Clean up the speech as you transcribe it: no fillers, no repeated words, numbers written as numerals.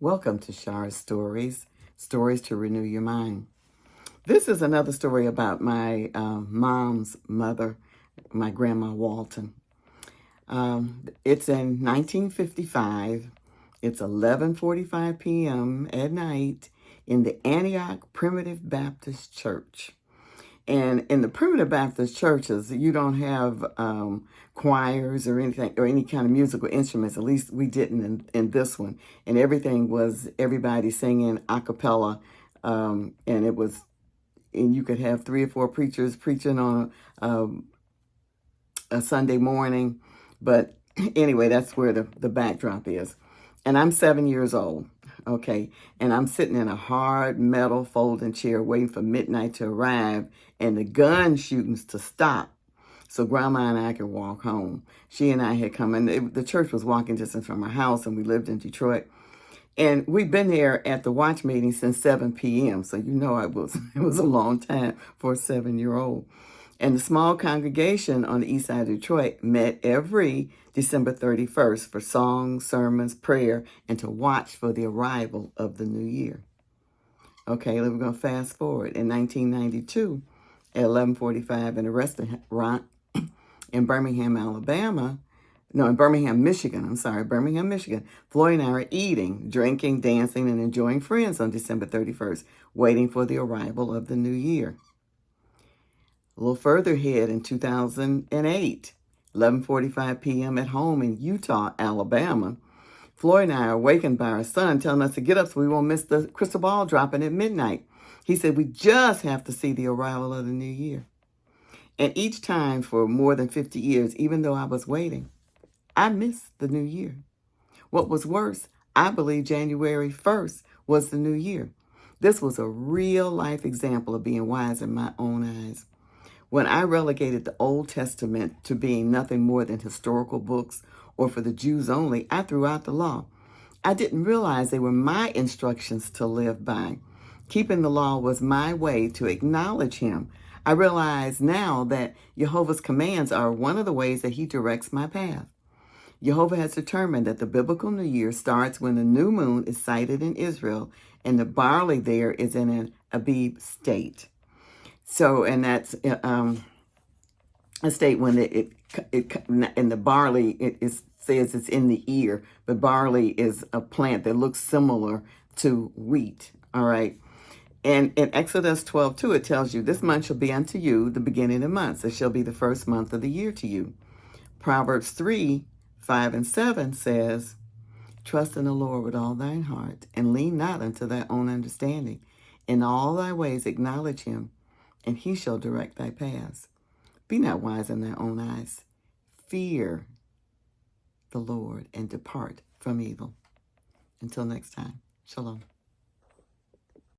Welcome to Shar's Stories, Stories to Renew Your Mind. This is another story about my mom's mother, my Grandma Walton. It's in 1955. It's 11:45 p.m. at night in the Antioch Primitive Baptist Church. And in the primitive Baptist churches, you don't have choirs or anything or any kind of musical instruments. At least we didn't in this one. And everything was everybody singing a cappella. And you could have 3 or 4 preachers preaching on a Sunday morning. But anyway, that's where the backdrop is. And I'm 7 years old. Okay, and I'm sitting in a hard metal folding chair waiting for midnight to arrive and the gun shootings to stop so Grandma and I could walk home. She and I had come, and the church was walking distance from our house, and we lived in Detroit. And we've been there at the watch meeting since 7 p.m., so you know it was a long time for a 7-year-old. And the small congregation on the east side of Detroit met every December 31st for songs, sermons, prayer, and to watch for the arrival of the new year. Okay, we're going to fast forward. In 1992, at 11:45 in a restaurant in Birmingham, Michigan, Floyd and I are eating, drinking, dancing, and enjoying friends on December 31st, waiting for the arrival of the new year. A little further ahead in 2008, 11:45 p.m. at home in Eutaw, Alabama, Floyd and I are awakened by our son telling us to get up so we won't miss the crystal ball dropping at midnight. He said, we just have to see the arrival of the new year. And each time for more than 50 years, even though I was waiting, I missed the new year. What was worse, I believe January 1st was the new year. This was a real life example of being wise in my own eyes. When I relegated the Old Testament to being nothing more than historical books or for the Jews only, I threw out the law. I didn't realize they were my instructions to live by. Keeping the law was my way to acknowledge him. I realize now that Jehovah's commands are one of the ways that he directs my path. Jehovah has determined that the biblical New Year starts when the new moon is sighted in Israel and the barley there is in an Abib state. So, and that's a state when and the barley, it says it's in the ear, but barley is a plant that looks similar to wheat, all right? And in Exodus 12:2, it tells you, this month shall be unto you the beginning of months. It shall be the first month of the year to you. Proverbs 3:5-7 says, trust in the Lord with all thine heart, and lean not unto thy own understanding. In all thy ways acknowledge him, and he shall direct thy paths. Be not wise in thy own eyes. Fear the Lord and depart from evil. Until next time, shalom.